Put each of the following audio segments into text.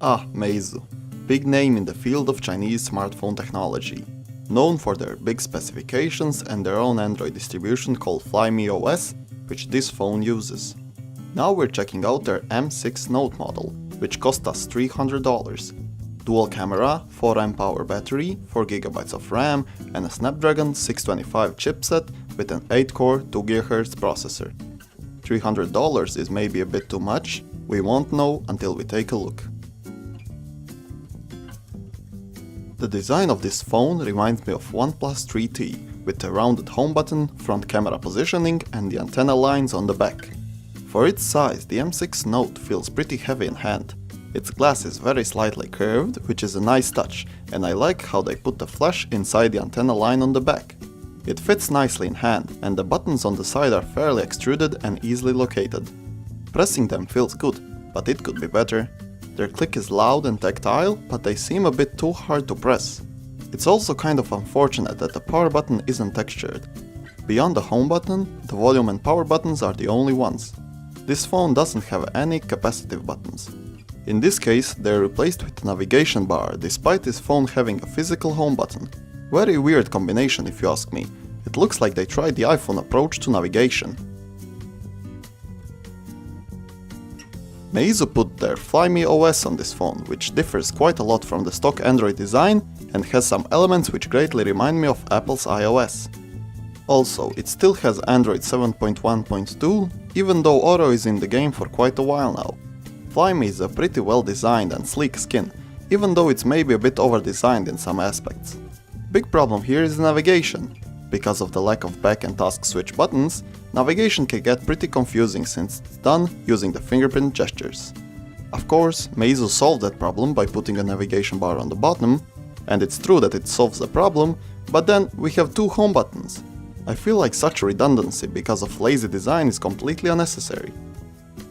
Meizu, big name in the field of Chinese smartphone technology, known for their big specifications and their own Android distribution called Flyme OS, which this phone uses. Now we're checking out their M6 Note model, which cost us $300. Dual camera, 4Ah battery, 4GB of RAM and a Snapdragon 625 chipset with an 8-core 2GHz processor. $300 is maybe a bit too much, we won't know until we take a look. The design of this phone reminds me of OnePlus 3T, with the rounded home button, front camera positioning and the antenna lines on the back. For its size, the M6 Note feels pretty heavy in hand. Its glass is very slightly curved, which is a nice touch, and I like how they put the flash inside the antenna line on the back. It fits nicely in hand, and the buttons on the side are fairly extruded and easily located. Pressing them feels good, but it could be better. Their click is loud and tactile, but they seem a bit too hard to press. It's also kind of unfortunate that the power button isn't textured. Beyond the home button, the volume and power buttons are the only ones. This phone doesn't have any capacitive buttons. In this case, they're replaced with the navigation bar, despite this phone having a physical home button. Very weird combination if you ask me. It looks like they tried the iPhone approach to navigation. Meizu put their Flyme OS on this phone, which differs quite a lot from the stock Android design and has some elements which greatly remind me of Apple's iOS. Also, it still has Android 7.1.2, even though Oro is in the game for quite a while now. Flyme is a pretty well designed and sleek skin, even though it's maybe a bit over-designed in some aspects. Big problem here is the navigation. Because of the lack of back and task switch buttons, navigation can get pretty confusing since it's done using the fingerprint gestures. Of course, Meizu solved that problem by putting a navigation bar on the bottom, and it's true that it solves the problem, but then we have two home buttons. I feel like such redundancy because of lazy design is completely unnecessary.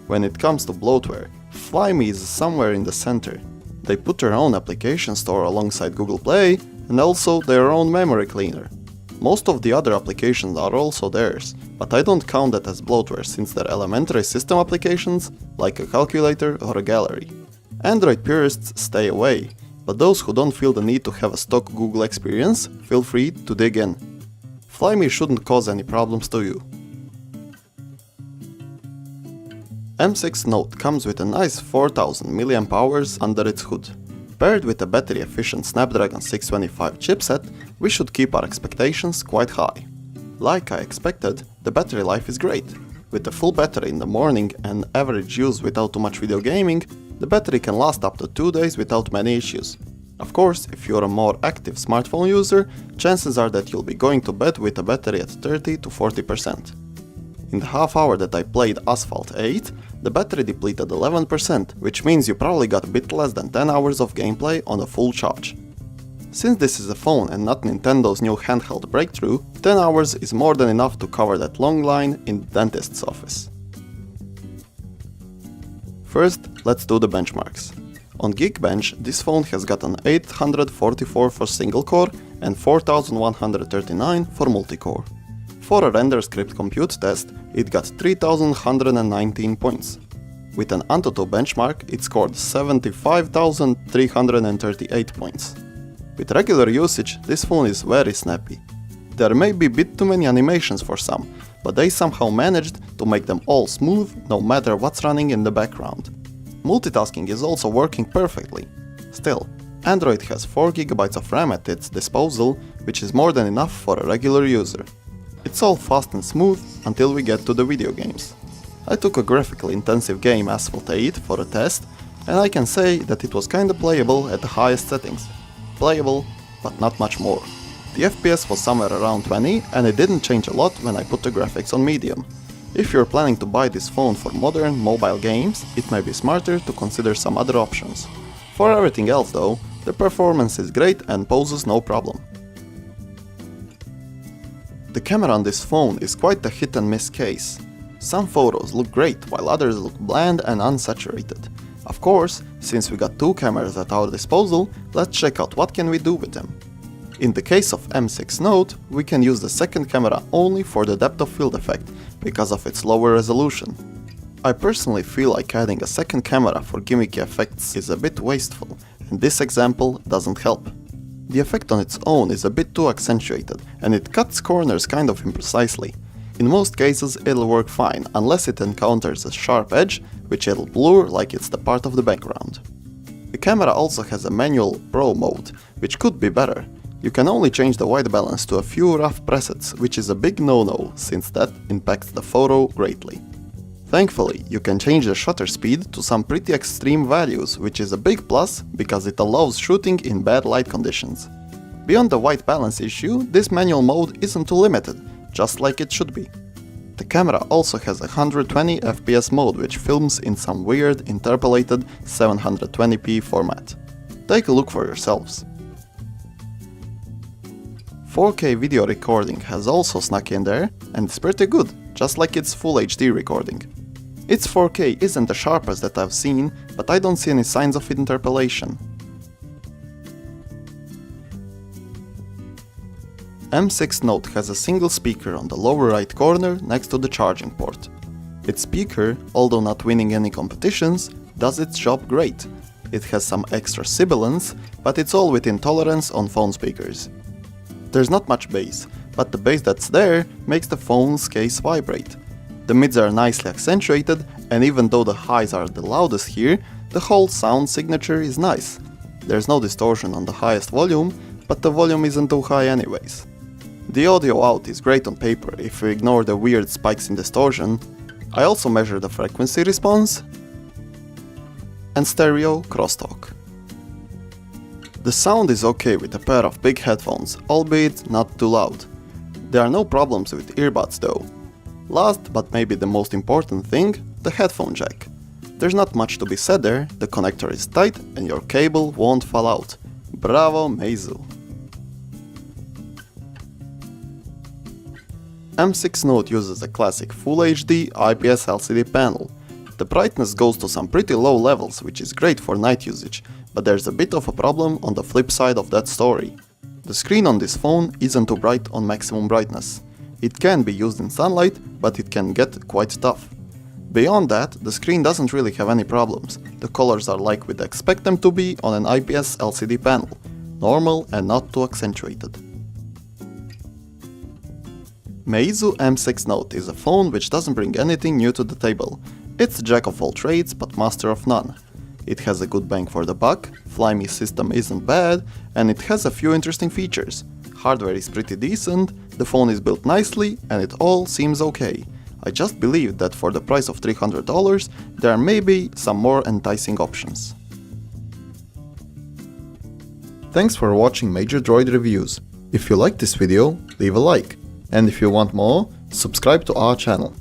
When it comes to bloatware, Flyme is somewhere in the center. They put their own application store alongside Google Play and also their own memory cleaner. Most of the other applications are also theirs, but I don't count that as bloatware since they're elementary system applications like a calculator or a gallery. Android purists stay away, but those who don't feel the need to have a stock Google experience, feel free to dig in. Flyme shouldn't cause any problems to you. M6 Note comes with a nice 4000 mAh under its hood. Paired with a battery-efficient Snapdragon 625 chipset, we should keep our expectations quite high. Like I expected, the battery life is great. With a full battery in the morning and average use without too much video gaming, the battery can last up to 2 days without many issues. Of course, if you're a more active smartphone user, chances are that you'll be going to bed with a battery at 30 to 40%. In the half hour that I played Asphalt 8, the battery depleted 11%, which means you probably got a bit less than 10 hours of gameplay on a full charge. Since this is a phone and not Nintendo's new handheld breakthrough, 10 hours is more than enough to cover that long line in the dentist's office. First, let's do the benchmarks. On Geekbench, this phone has got an 844 for single core and 4139 for multi-core. For a render script compute test, it got 3119 points. With an Antutu benchmark, it scored 75,338 points. With regular usage, this phone is very snappy. There may be a bit too many animations for some, but they somehow managed to make them all smooth no matter what's running in the background. Multitasking is also working perfectly. Still, Android has 4GB of RAM at its disposal, which is more than enough for a regular user. It's all fast and smooth until we get to the video games. I took a graphically intensive game Asphalt 8 for a test, and I can say that it was kinda playable at the highest settings. Playable, but not much more. The FPS was somewhere around 20 and it didn't change a lot when I put the graphics on medium. If you're planning to buy this phone for modern mobile games, it may be smarter to consider some other options. For everything else though, the performance is great and poses no problem. The camera on this phone is quite a hit and miss case. Some photos look great while others look bland and unsaturated. Of course, since we got two cameras at our disposal, let's check out what can we do with them. In the case of M6 Note, we can use the second camera only for the depth of field effect, because of its lower resolution. I personally feel like adding a second camera for gimmicky effects is a bit wasteful, and this example doesn't help. The effect on its own is a bit too accentuated, and it cuts corners kind of imprecisely. In most cases it'll work fine, unless it encounters a sharp edge, which it'll blur like it's the part of the background. The camera also has a manual Pro mode, which could be better. You can only change the white balance to a few rough presets, which is a big no-no, since that impacts the photo greatly. Thankfully, you can change the shutter speed to some pretty extreme values, which is a big plus because it allows shooting in bad light conditions. Beyond the white balance issue, this manual mode isn't too limited, just like it should be. The camera also has a 120 fps mode, which films in some weird interpolated 720p format. Take a look for yourselves. 4K video recording has also snuck in there, and it's pretty good, just like its Full HD recording. Its 4K isn't the sharpest that I've seen, but I don't see any signs of interpolation. M6 Note has a single speaker on the lower right corner next to the charging port. Its speaker, although not winning any competitions, does its job great. It has some extra sibilance, but it's all within tolerance on phone speakers. There's not much bass, but the bass that's there makes the phone's case vibrate. The mids are nicely accentuated, and even though the highs are the loudest here, the whole sound signature is nice. There's no distortion on the highest volume, but the volume isn't too high anyways. The audio out is great on paper if you ignore the weird spikes in distortion. I also measure the frequency response and stereo crosstalk. The sound is okay with a pair of big headphones, albeit not too loud. There are no problems with earbuds though. Last, but maybe the most important thing, the headphone jack. There's not much to be said there, the connector is tight and your cable won't fall out. Bravo, Meizu! M6 Note uses a classic Full HD IPS LCD panel. The brightness goes to some pretty low levels, which is great for night usage, but there's a bit of a problem on the flip side of that story. The screen on this phone isn't too bright on maximum brightness. It can be used in sunlight, but it can get quite tough. Beyond that, the screen doesn't really have any problems. The colors are like we'd expect them to be on an IPS LCD panel, normal and not too accentuated. Meizu M6 Note is a phone which doesn't bring anything new to the table. It's jack of all trades but master of none. It has a good bang for the buck, Fly Me system isn't bad, and it has a few interesting features. Hardware is pretty decent, the phone is built nicely, and it all seems okay. I just believe that for the price of $300, there may be some more enticing options. Thanks for watching Major Droid Reviews. If you liked this video, leave a like. And if you want more, subscribe to our channel.